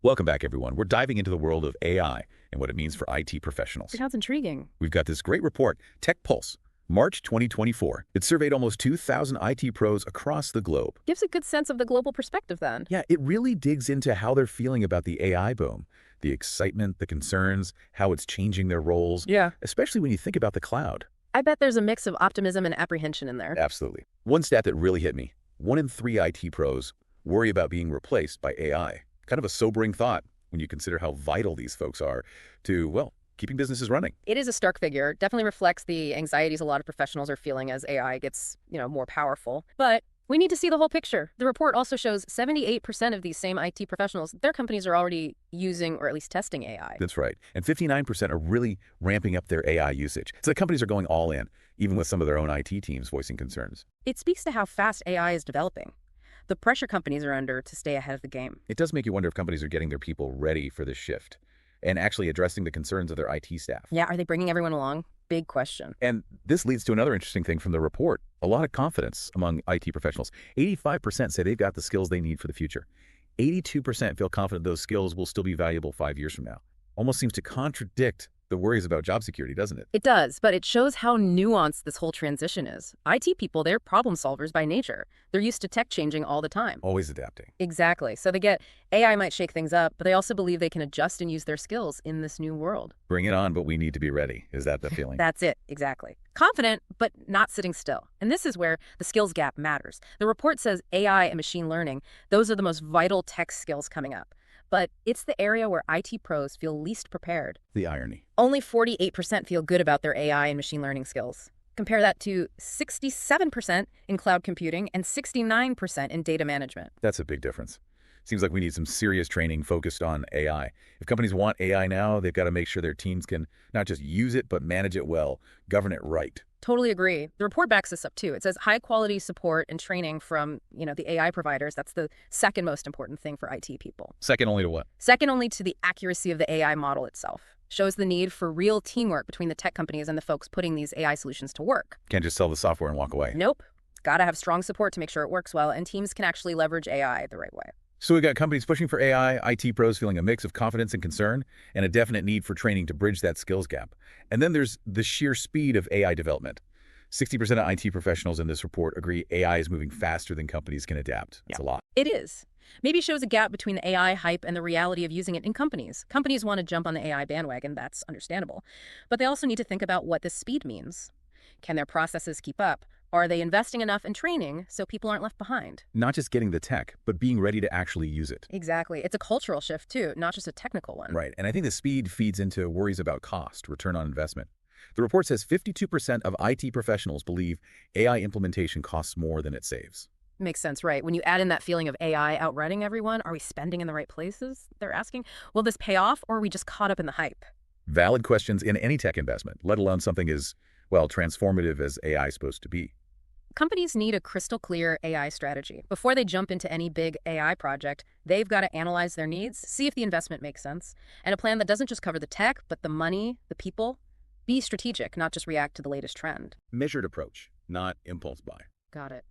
Welcome back, everyone. We're diving into the world of AI and what it means for IT professionals. Sounds intriguing. We've got this great report, Tech Pulse, March 2024. It surveyed almost 2,000 IT pros across the globe. Gives a good sense of the global perspective then. Yeah, it really digs into how they're feeling about the AI boom, the excitement, the concerns, how it's changing their roles. Yeah. Especially when you think about the cloud. I bet there's a mix of optimism and apprehension in there. Absolutely. One stat that really hit me, 1 in 3 IT pros worry about being replaced by AI. Kind of a sobering thought when you consider how vital these folks are to, well, keeping businesses running. It is a stark figure. Definitely reflects the anxieties a lot of professionals are feeling as AI gets, more powerful. But we need to see the whole picture. The report also shows 78% of these same IT professionals, their companies are already using or at least testing AI. That's right. And 59% are really ramping up their AI usage. So the companies are going all in, even with some of their own IT teams voicing concerns. It speaks to how fast AI is developing. The pressure companies are under to stay ahead of the game. It does make you wonder if companies are getting their people ready for this shift and actually addressing the concerns of their IT staff. Yeah, are they bringing everyone along? Big question. And this leads to another interesting thing from the report. A lot of confidence among IT professionals. 85% say they've got the skills they need for the future. 82% feel confident those skills will still be valuable 5 years from now. Almost seems to contradict the worries about job security, doesn't it? It does, but it shows how nuanced this whole transition is. IT people, they're problem solvers by nature. They're used to tech changing all the time. Always adapting. Exactly. So they get AI might shake things up, but they also believe they can adjust and use their skills in this new world. Bring it on, but we need to be ready. Is that the feeling? That's it, exactly. Confident, but not sitting still. And this is where the skills gap matters. The report says AI and machine learning, those are the most vital tech skills coming up. But it's the area where IT pros feel least prepared. The irony. Only 48% feel good about their AI and machine learning skills. Compare that to 67% in cloud computing and 69% in data management. That's a big difference. Seems like we need some serious training focused on AI. If companies want AI now, they've got to make sure their teams can not just use it, but manage it well, govern it right. Totally agree. The report backs this up too. It says high quality support and training from, the AI providers. That's the second most important thing for IT people. Second only to what? Second only to the accuracy of the AI model itself. Shows the need for real teamwork between the tech companies and the folks putting these AI solutions to work. Can't just sell the software and walk away. Nope. Gotta have strong support to make sure it works well, and teams can actually leverage AI the right way. So we've got companies pushing for AI, IT pros feeling a mix of confidence and concern, and a definite need for training to bridge that skills gap. And then there's the sheer speed of AI development. 60% of IT professionals in this report agree AI is moving faster than companies can adapt. That's a lot. It is. Maybe shows a gap between the AI hype and the reality of using it in companies. Companies want to jump on the AI bandwagon, that's understandable. But they also need to think about what this speed means. Can their processes keep up? Are they investing enough in training so people aren't left behind? Not just getting the tech, but being ready to actually use it. Exactly. It's a cultural shift too, not just a technical one. Right. And I think the speed feeds into worries about cost, return on investment. The report says 52% of IT professionals believe AI implementation costs more than it saves. Makes sense, right? When you add in that feeling of AI outrunning everyone, are we spending in the right places? They're asking, will this pay off or are we just caught up in the hype? Valid questions in any tech investment, let alone something as, transformative as AI is supposed to be. Companies need a crystal clear AI strategy. Before they jump into any big AI project, they've got to analyze their needs, see if the investment makes sense, and a plan that doesn't just cover the tech, but the money, the people. Be strategic, not just react to the latest trend. Measured approach, not impulse buy. Got it.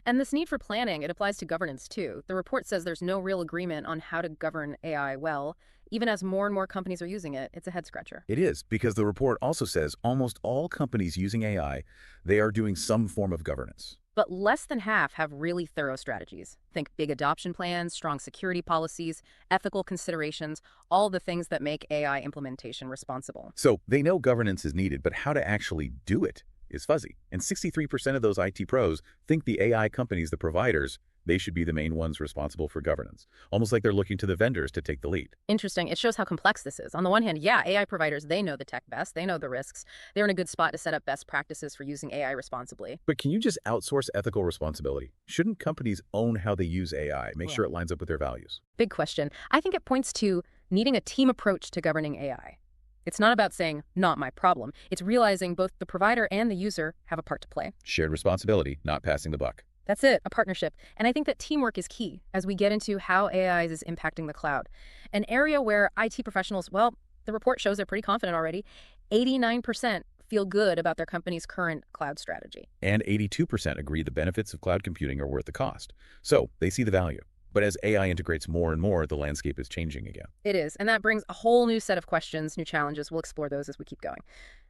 And this need for planning, it applies to governance too. The report says there's no real agreement on how to govern AI well. Even as more and more companies are using it, it's a head scratcher. It is, because the report also says almost all companies using AI, they are doing some form of governance. But less than half have really thorough strategies. Think big adoption plans, strong security policies, ethical considerations, all the things that make AI implementation responsible. So they know governance is needed, but how to actually do it is fuzzy. And 63% of those IT pros think the AI companies, the providers, they should be the main ones responsible for governance. Almost like they're looking to the vendors to take the lead. Interesting. It shows how complex this is. On the one hand, yeah, AI providers, they know the tech best. They know the risks. They're in a good spot to set up best practices for using AI responsibly. But can you just outsource ethical responsibility? Shouldn't companies own how they use AI, make sure it lines up with their values? Big question. I think it points to needing a team approach to governing AI. It's not about saying, not my problem. It's realizing both the provider and the user have a part to play. Shared responsibility, not passing the buck. That's it, a partnership. And I think that teamwork is key as we get into how AI is impacting the cloud. An area where IT professionals, the report shows they're pretty confident already. 89% feel good about their company's current cloud strategy. And 82% agree the benefits of cloud computing are worth the cost. So they see the value. But as AI integrates more and more, the landscape is changing again. It is, and that brings a whole new set of questions, new challenges. We'll explore those as we keep going.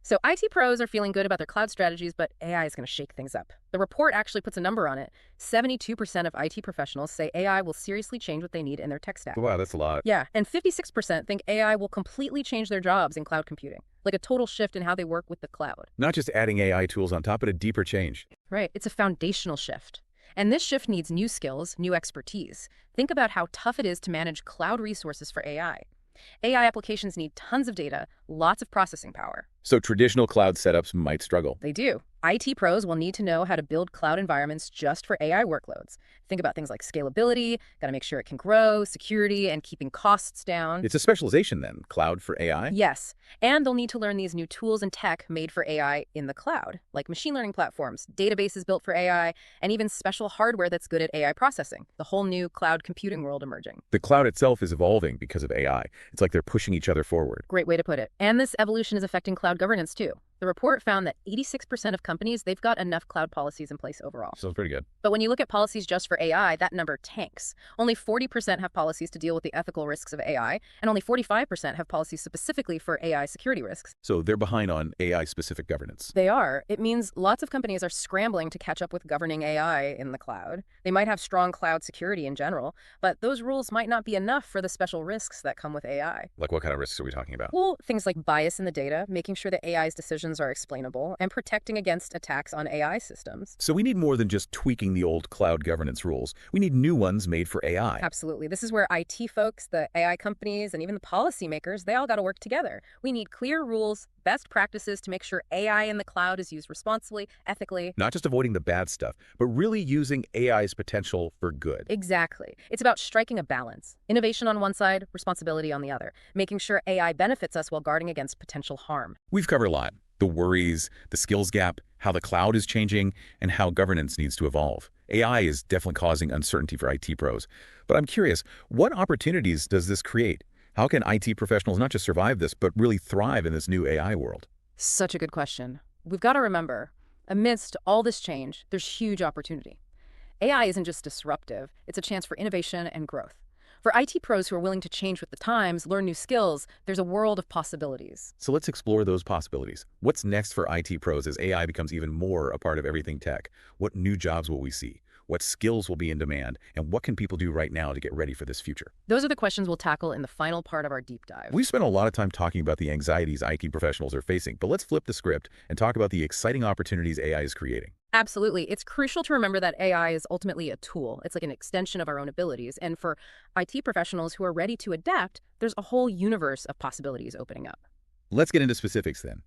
So IT pros are feeling good about their cloud strategies, but AI is going to shake things up. The report actually puts a number on it. 72% of IT professionals say AI will seriously change what they need in their tech stack. Wow, that's a lot. Yeah, and 56% think AI will completely change their jobs in cloud computing, like a total shift in how they work with the cloud. Not just adding AI tools on top, but a deeper change. Right, it's a foundational shift. And this shift needs new skills, new expertise. Think about how tough it is to manage cloud resources for AI. AI applications need tons of data, lots of processing power. So traditional cloud setups might struggle. They do. IT pros will need to know how to build cloud environments just for AI workloads. Think about things like scalability, got to make sure it can grow, security, and keeping costs down. It's a specialization then, cloud for AI? Yes, and they'll need to learn these new tools and tech made for AI in the cloud, like machine learning platforms, databases built for AI, and even special hardware that's good at AI processing, the whole new cloud computing world emerging. The cloud itself is evolving because of AI. It's like they're pushing each other forward. Great way to put it. And this evolution is affecting cloud governance too. The report found that 86% of companies, they've got enough cloud policies in place overall. Sounds pretty good. But when you look at policies just for AI, that number tanks. Only 40% have policies to deal with the ethical risks of AI, and only 45% have policies specifically for AI security risks. So they're behind on AI-specific governance. They are. It means lots of companies are scrambling to catch up with governing AI in the cloud. They might have strong cloud security in general, but those rules might not be enough for the special risks that come with AI. Like what kind of risks are we talking about? Well, things like bias in the data, making sure that AI's decisions are explainable, and protecting against attacks on AI systems. So we need more than just tweaking the old cloud governance rules. We need new ones made for AI. Absolutely. This is where IT folks, the AI companies, and even the policymakers, they all got to work together. We need clear rules, best practices to make sure AI in the cloud is used responsibly, ethically. Not just avoiding the bad stuff, but really using AI's potential for good. Exactly. It's about striking a balance. Innovation on one side, responsibility on the other, making sure AI benefits us while guarding against potential harm. We've covered a lot. The worries, the skills gap, how the cloud is changing, and how governance needs to evolve. AI is definitely causing uncertainty for IT pros. But I'm curious, what opportunities does this create? How can IT professionals not just survive this, but really thrive in this new AI world? Such a good question. We've got to remember, amidst all this change, there's huge opportunity. AI isn't just disruptive, it's a chance for innovation and growth. For IT pros who are willing to change with the times, learn new skills, there's a world of possibilities. So let's explore those possibilities. What's next for IT pros as AI becomes even more a part of everything tech? What new jobs will we see? What skills will be in demand? And what can people do right now to get ready for this future? Those are the questions we'll tackle in the final part of our deep dive. We've spent a lot of time talking about the anxieties IT professionals are facing, but let's flip the script and talk about the exciting opportunities AI is creating. Absolutely. It's crucial to remember that AI is ultimately a tool. It's like an extension of our own abilities. And for IT professionals who are ready to adapt, there's a whole universe of possibilities opening up. Let's get into specifics then.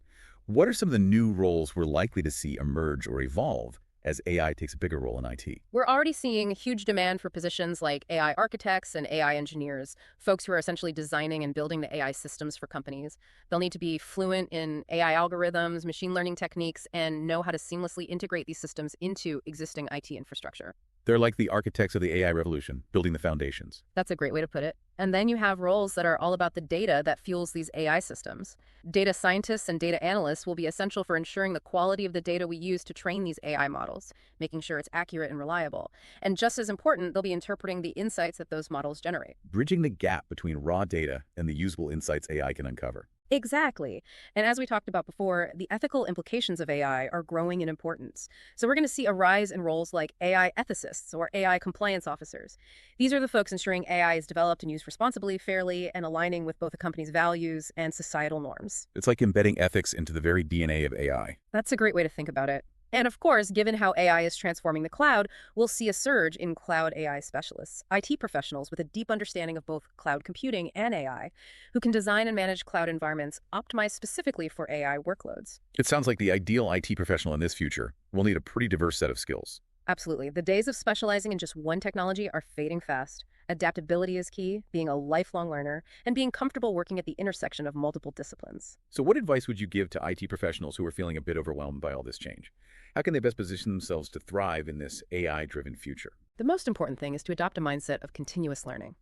What are some of the new roles we're likely to see emerge or evolve as AI takes a bigger role in IT? We're already seeing huge demand for positions like AI architects and AI engineers, folks who are essentially designing and building the AI systems for companies. They'll need to be fluent in AI algorithms, machine learning techniques, and know how to seamlessly integrate these systems into existing IT infrastructure. They're like the architects of the AI revolution, building the foundations. That's a great way to put it. And then you have roles that are all about the data that fuels these AI systems. Data scientists and data analysts will be essential for ensuring the quality of the data we use to train these AI models, making sure it's accurate and reliable. And just as important, they'll be interpreting the insights that those models generate. Bridging the gap between raw data and the usable insights AI can uncover. Exactly. And as we talked about before, the ethical implications of AI are growing in importance. So we're going to see a rise in roles like AI ethicists or AI compliance officers. These are the folks ensuring AI is developed and used responsibly, fairly, and aligning with both a company's values and societal norms. It's like embedding ethics into the very DNA of AI. That's a great way to think about it. And of course, given how AI is transforming the cloud, we'll see a surge in cloud AI specialists, IT professionals with a deep understanding of both cloud computing and AI, who can design and manage cloud environments optimized specifically for AI workloads. It sounds like the ideal IT professional in this future will need a pretty diverse set of skills. Absolutely. The days of specializing in just one technology are fading fast. Adaptability is key, being a lifelong learner, and being comfortable working at the intersection of multiple disciplines. So what advice would you give to IT professionals who are feeling a bit overwhelmed by all this change? How can they best position themselves to thrive in this AI-driven future? The most important thing is to adopt a mindset of continuous learning.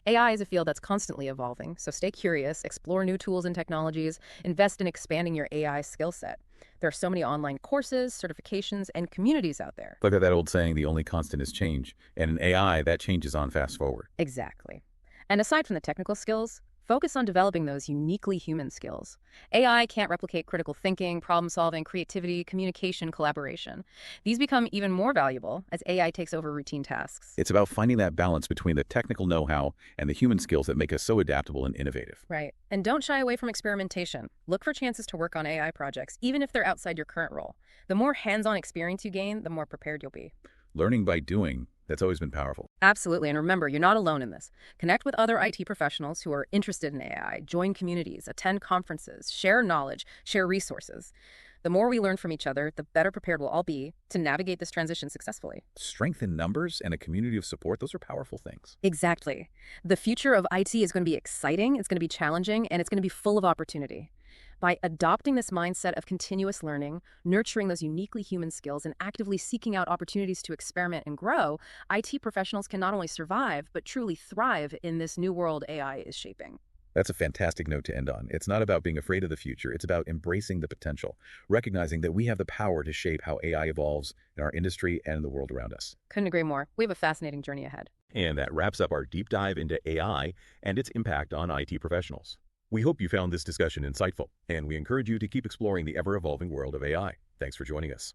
AI is a field that's constantly evolving, so stay curious, explore new tools and technologies, invest in expanding your AI skill set. There are so many online courses, certifications, and communities out there. Look at that old saying, the only constant is change. And in AI, that change is on fast forward. Exactly. And aside from the technical skills, focus on developing those uniquely human skills. AI can't replicate critical thinking, problem-solving, creativity, communication, collaboration. These become even more valuable as AI takes over routine tasks. It's about finding that balance between the technical know-how and the human skills that make us so adaptable and innovative. Right. And don't shy away from experimentation. Look for chances to work on AI projects, even if they're outside your current role. The more hands-on experience you gain, the more prepared you'll be. Learning by doing, that's always been powerful. Absolutely. And remember, you're not alone in this. Connect with other IT professionals who are interested in AI, join communities, attend conferences, share knowledge, share resources. The more we learn from each other, the better prepared we'll all be to navigate this transition successfully. Strength in numbers and a community of support, those are powerful things. Exactly. The future of IT is going to be exciting, it's going to be challenging, and it's going to be full of opportunity. By adopting this mindset of continuous learning, nurturing those uniquely human skills, and actively seeking out opportunities to experiment and grow, IT professionals can not only survive, but truly thrive in this new world AI is shaping. That's a fantastic note to end on. It's not about being afraid of the future. It's about embracing the potential, recognizing that we have the power to shape how AI evolves in our industry and in the world around us. Couldn't agree more. We have a fascinating journey ahead. And that wraps up our deep dive into AI and its impact on IT professionals. We hope you found this discussion insightful, and we encourage you to keep exploring the ever-evolving world of AI. Thanks for joining us.